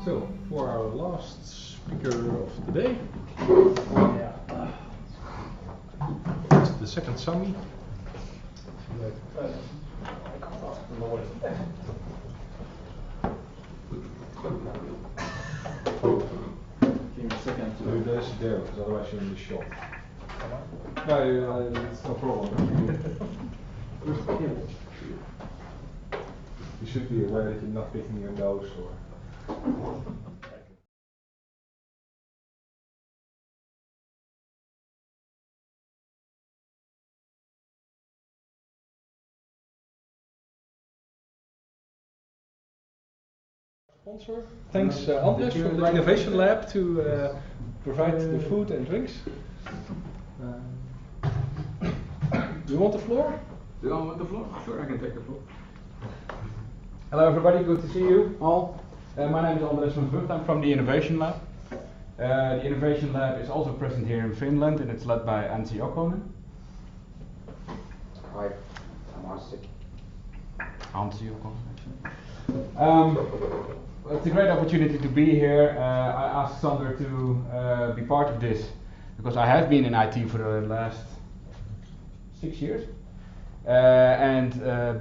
So, for our last speaker of the day, it's the second Sami. Give me a second to Do this there, because otherwise you're in the shot. No, it's no problem. You should be aware that you're not picking your nose or. Sponsor. Thanks, Anders from the Innovation Lab to provide the food and drinks. Do you want the floor? Do I want the floor? Sure, I can take the floor. Hello everybody, good to see you all. My name is Anders van Vught, I'm from the Innovation Lab. The Innovation Lab is also present here in Finland and it's led by Heinonen. Hi, I'm Anssi. Heinonen, actually. It's a great opportunity to be here. I asked Sander to be part of this because I have been in IT for the last 6 years.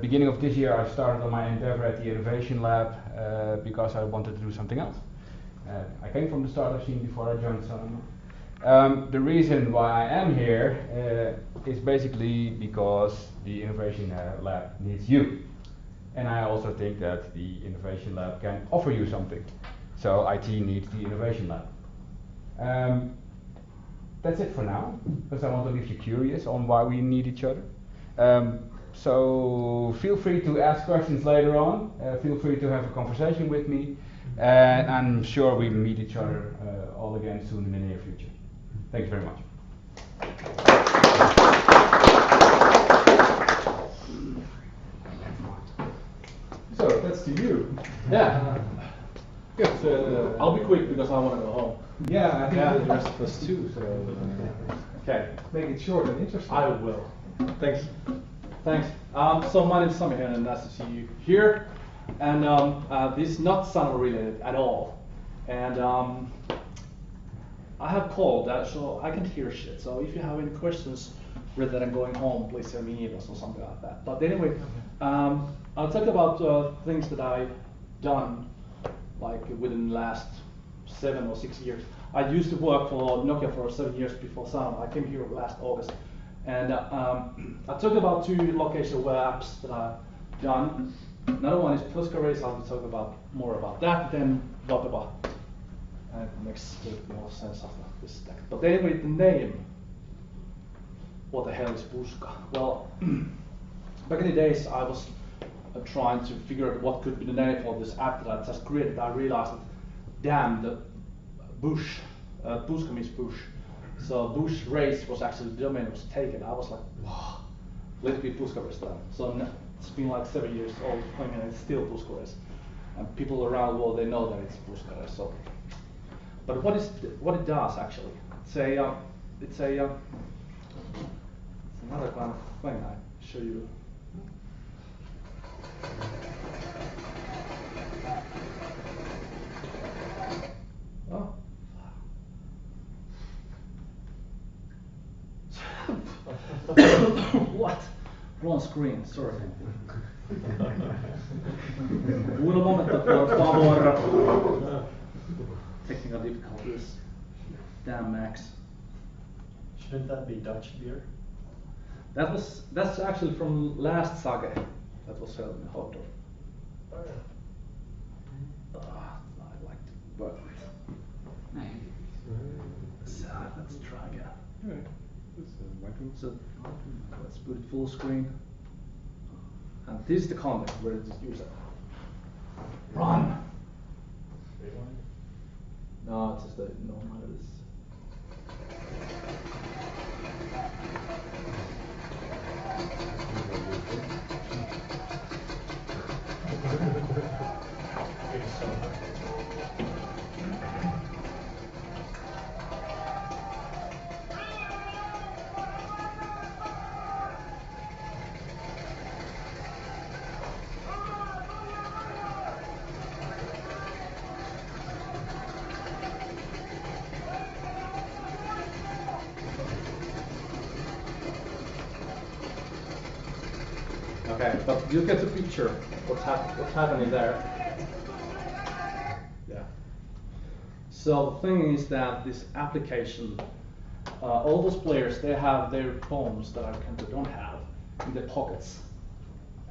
Beginning of this year I started on my endeavor at the Innovation Lab because I wanted to do something else. I came from the startup scene before I joined Sami. The reason why I am here is basically because the Innovation Lab needs you. And I also think that the Innovation Lab can offer you something. So IT needs the Innovation Lab. That's it for now, because I want to leave you curious on why we need each other. So feel free to ask questions later on. Feel free to have a conversation with me. And I'm sure we'll meet each other all again soon in the near future. Thank you very much. So, that's to you. Yeah. Good. I'll be quick because I want to go home. Yeah, I think the rest of us too, so Okay. make it short and interesting. I will. Thanks. Thanks. So my name is Sami, and nice to see you here. And this is not sound related at all. And I have called that, so I can hear shit. So if you have any questions rather than going home, please send me emails or something like that. But anyway, I'll talk about things that I've done like within the last 7 or 6 years. I used to work for Nokia for 7 years before Sami. I came here last August. And I'll talk about 2 location web apps that I've done. Another one is Puskarace. I'll talk about more about that, then VAPEPA. And it makes a bit more sense after this stack. But anyway, the name. What the hell is Puska? Well, back in the days I was trying to figure out what could be the name for this app that I just created. I realized that, damn, the bush, Puska means bush. So bush race was actually the domain was taken. I was like, wow, let it be Puskarace then. So it's been like 7 years old, and it's still Puskarace. And people around the world, they know that it's Puskarace. So, but what it does actually? It's another kind of thing I show you. Oh. What? Wrong screen, sorry. Un momento, por favor. Technical difficulties. Damn Max. Shouldn't that be Dutch beer? That's actually from last SaKE that was held in Hotdog. Oh yeah. I like to work with. So let's try again. Okay. So let's put it full screen. And this is the context where it is used. Run! No, it's just the normal. Okay, but you get the picture. What's happening there? Yeah. So the thing is that this application, all those players, they have their phones that I don't have in their pockets,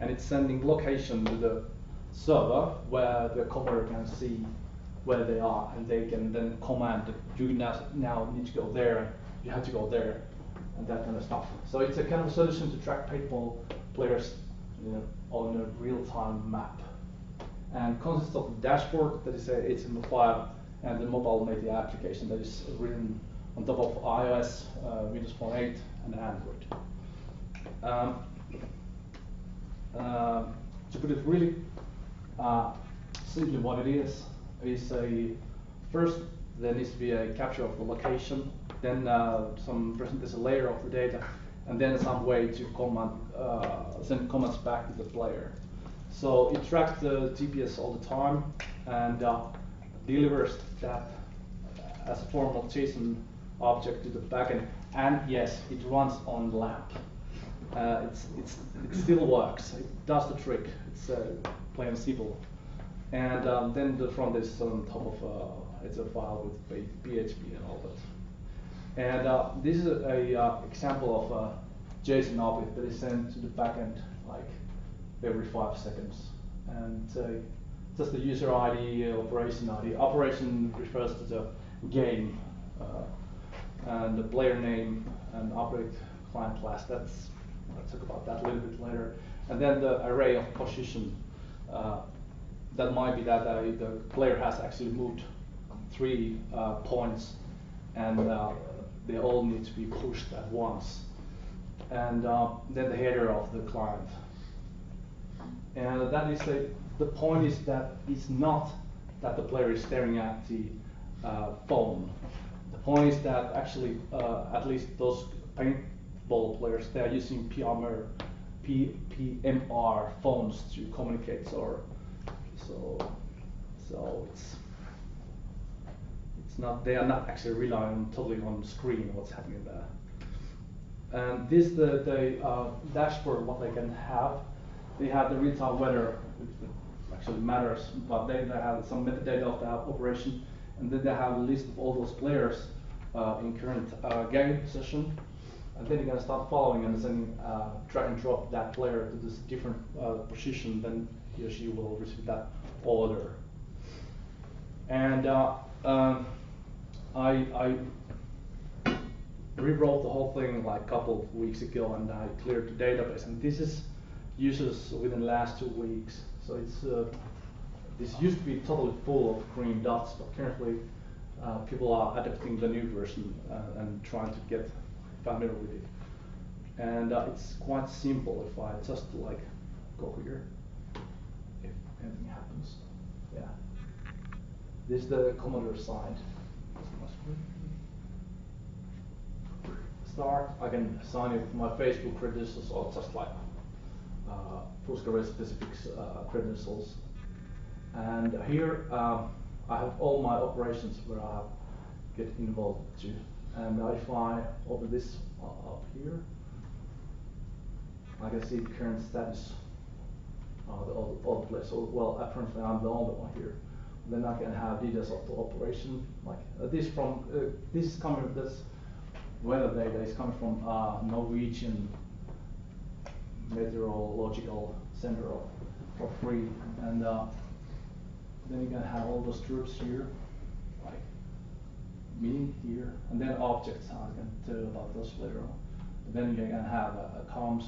and it's sending location to the server where the coder can see where they are, and they can then command you now need to go there, you have to go there, and that kind of stuff. So it's a kind of solution to track paintball players, on a real-time map, and consists of a dashboard that is a HTML5 and the mobile native application that is written on top of iOS, Windows Phone 8, and Android. To put it really simply, what it is first there needs to be a capture of the location, then there's a layer of the data, and then some way to send comments back to the player. So it tracks the GPS all the time and delivers that as a form of JSON object to the backend. And yes, it runs on the lab. It still works. It does the trick. It's plain and simple. And then the front is on top of it's a file with PHP and all that. And this is a example of a JSON object that is sent to the backend like every 5 seconds. And just the user ID, operation ID. Operation refers to the game, and the player name and object client class. I'll talk about that a little bit later. And then the array of position. That might be that the player has actually moved 3 points, and they all need to be pushed at once. And then the header of the client. And that is the point is that it's not that the player is staring at the phone. The point is that actually, at least those paintball players, they are using PMR phones to communicate. So it's not, they are not actually relying totally on the screen what's happening there. And this the dashboard what they can have. They have the real-time weather, which actually matters, but then they have some metadata of the operation, and then they have a list of all those players in current game session, and then you're gonna start following and sending drag and drop that player to this different position, then he or she will receive that order. And I rewrote the whole thing like a couple of weeks ago, and I cleared the database, and this is users within the last 2 weeks. So it's this used to be totally full of green dots, but currently people are adapting the new version and trying to get familiar with it. And it's quite simple if I just like go here, if anything happens. Yeah. This is the commander side. Start, I can sign in with my Facebook credentials or just like Puskarace specific credentials. And here I have all my operations where I get involved to. And if I open this up here, I can see the current status of all the players. So, well, apparently I'm the only one here. Then I can have details of the operation, like this from this is coming. This weather data is coming from Norwegian Meteorological Center for free, and then you can have all those troops here, like me here, and then objects. I can tell you about those later on. And then you can have comms,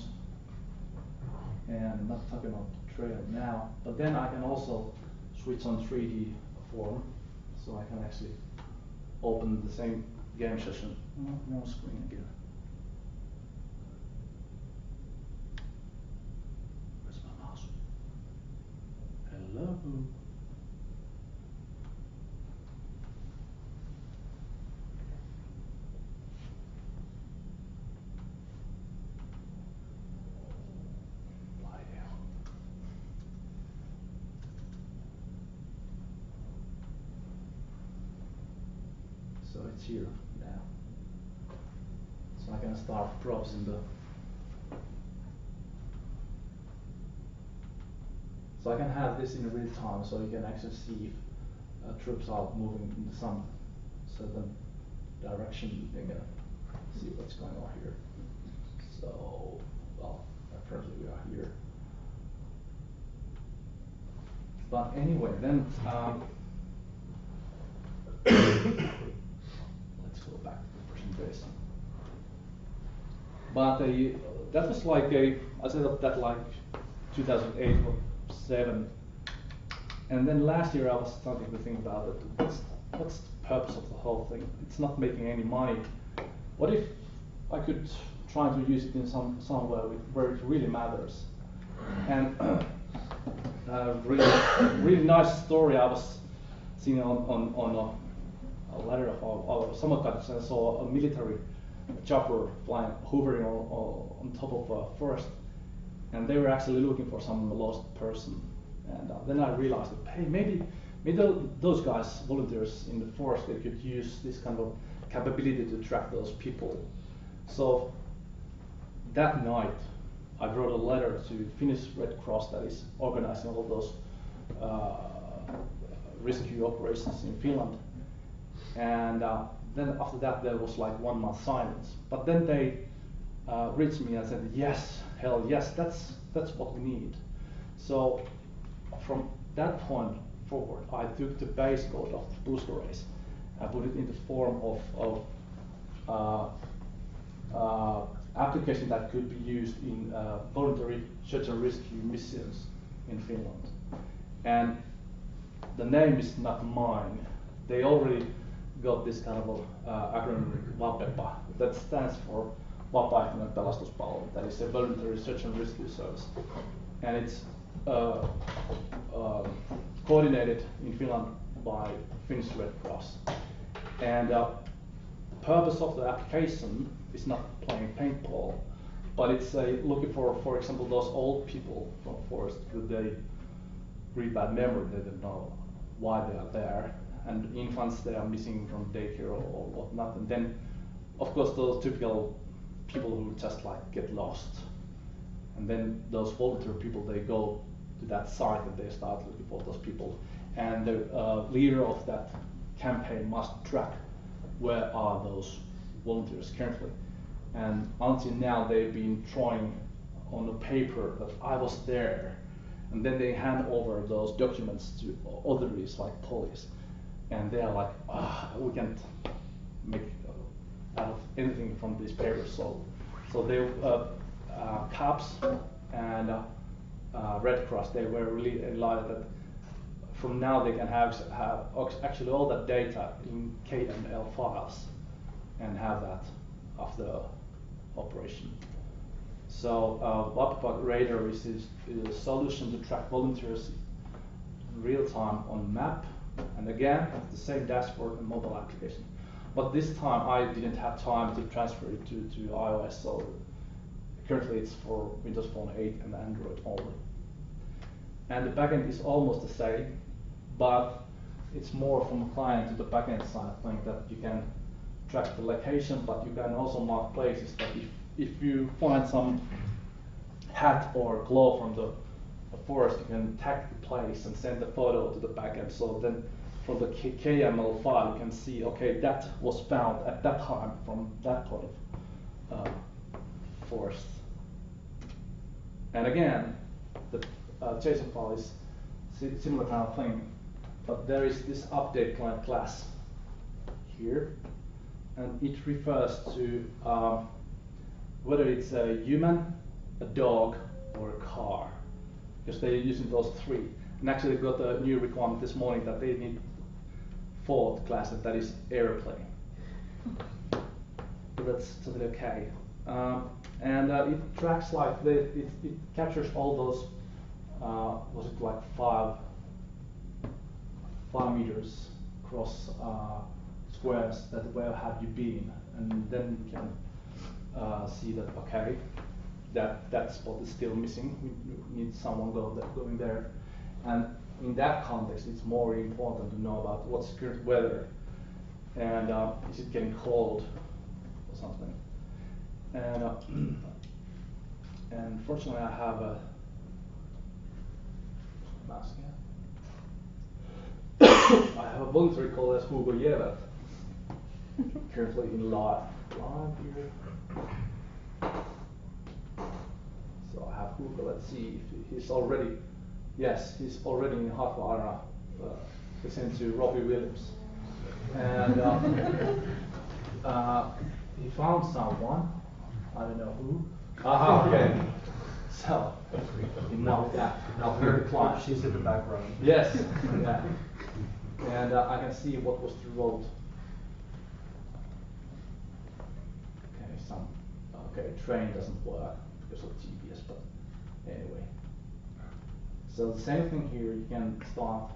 and I'm not talking about trail now, but then I can also switch on 3D form, so I can actually open the same game session on screen again. Where's my mouse? Hello. Bloody hell. So it's here now. So I can start props in the So I can have this in real time, so you can actually see if troops are moving in some certain direction. You can see what's going on here. So, well, apparently we are here. But anyway, then let's go back to the presentation. But that was like I set up that like 2008 or 7, and then last year I was starting to think about it. What's the purpose of the whole thing? It's not making any money. What if I could try to use it in somewhere where it really matters? And really nice story I was seeing on a letter of summer cutters. I saw a military chopper flying, hovering on top of a forest, and they were actually looking for some lost person. And then I realized that, hey, maybe those guys, volunteers in the forest, they could use this kind of capability to track those people. So that night, I wrote a letter to Finnish Red Cross that is organizing all those rescue operations in Finland. And then after that, there was like 1 month silence. But then they reached me and said, yes, hell yes, that's what we need. So from that point forward, I took the base code of the Puskarace and put it in the form of application that could be used in voluntary search and rescue missions in Finland. And the name is not mine. They already got this kind of acronym VAPEPA that stands for Vapaaehtoinen pelastuspalvelu. That is a voluntary search and rescue service, and it's coordinated in Finland by Finnish Red Cross. And the purpose of the application is not playing paintball, but it's looking for example, those old people from the forest with a really bad memory. They don't know why they are there, and infants they are missing from daycare or whatnot. And then, of course, those typical people who just like get lost. And then those volunteer people, they go to that site and they start looking for those people. And the leader of that campaign must track where are those volunteers currently. And until now, they've been drawing on the paper that I was there. And then they hand over those documents to authorities like police. And they are like, we can't make out of anything from these papers. So they, cops and Red Cross, they were really enlightened that from now they can have actually all that data in KML files and have that after the operation. So VAPEPA Radar is a solution to track volunteers in real time on map, and again, the same dashboard and mobile application. But this time I didn't have time to transfer it to iOS, so currently it's for Windows Phone 8 and Android only. And the backend is almost the same, but it's more from the client to the backend side thing that you can track the location, but you can also mark places that if you find some hat or glove from the forest, you can tag the place and send the photo to the backend. So then from the KML file, you can see, okay, that was found at that time from that point of forest. And again, the JSON file is similar kind of thing, but there is this update client class here, and it refers to whether it's a human, a dog, or a car, because they're using those 3. And actually got a new requirement this morning that they need 4th class, and that is airplane. But that's totally okay. And it tracks like it captures all those was it like 5 meters across squares that where have you been, and then you can see that okay, that spot is still missing. We need someone going there, and in that context, it's more important to know about what's the current weather, and is it getting cold or something. And fortunately, I have asking. I have a voluntary called as Hugo Jevert, currently in live here. So I have Hugo. Let's see if he's already. Yes, he's already in Hartwell, listening to Robbie Williams, and he found someone. I don't know who. Aha, okay. So now her client. She's in the background. Yes. Yeah. And I can see what was the road. Okay, train doesn't work because of GPS, but anyway. So the same thing here. You can start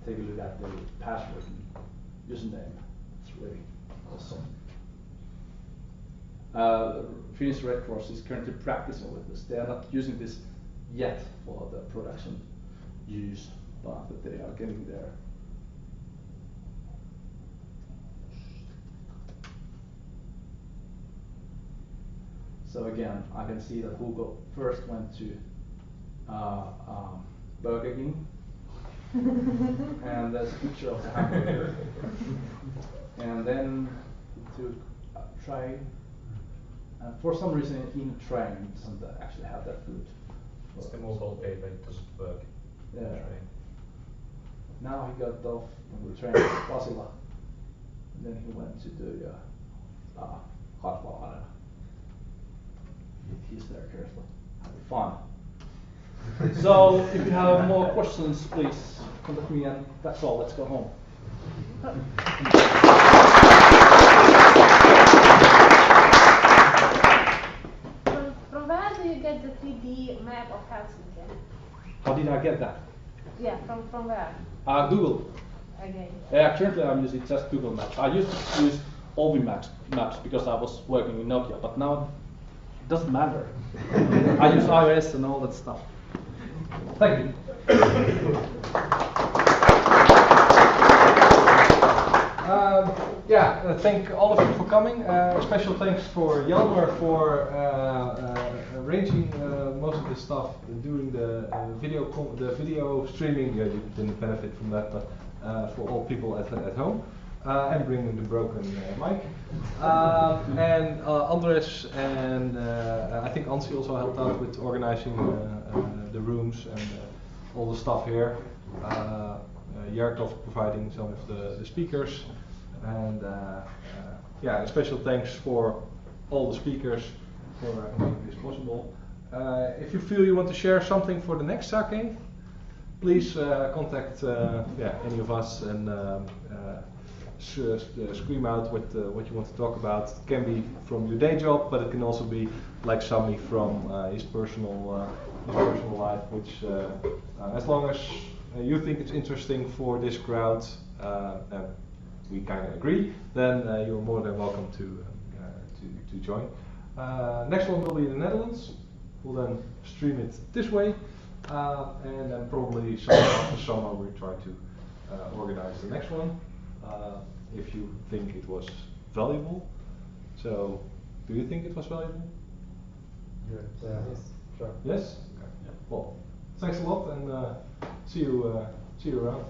take a look at the password and username. It's really awesome. Finnish Red Cross is currently practicing with this. They are not using this yet for the production use, but they are getting there. So again, I can see that Hugo first went to Burger King, and there's a picture of the hamburger, and then he took a train. And for some reason, in the train, it doesn't actually have that food. It's the mobile pay, but it doesn't work. Yeah. Now he got off on the train to Pasila, and then he went to the Hartwell Arena. He's there currently, having fun. So if you have more questions, please contact me, and that's all. Let's go home. From where do you get the 3D map of Helsinki? How did I get that? Yeah, from where? Google. Okay. Yeah, currently I'm using just Google Maps. I used to use Ovi maps because I was working in Nokia, but now it doesn't matter. I use iOS and all that stuff. Thank you. Thank all of you for coming. Special thanks for Jelmer for arranging most of this stuff during the video streaming. You didn't benefit from that, but for all people at home. And bringing the broken mic. And Andres and I think Ansi also helped out with organizing the rooms and all the stuff here. Jarkov providing some of the speakers. And a special thanks for all the speakers for making this possible. If you feel you want to share something for the next SaKE, please contact any of us and scream out what you want to talk about. It can be from your day job, but it can also be like Sami from his personal life, which as long as you think it's interesting for this crowd, we kind of agree, then you're more than welcome to join. Next one will be in the Netherlands. We'll then stream it this way, and then probably after summer we'll try to organize the next one. If you think it was valuable. So, do you think it was valuable? Yes. Sure. Yes? Okay. Yeah. Well, thanks a lot, and see you around.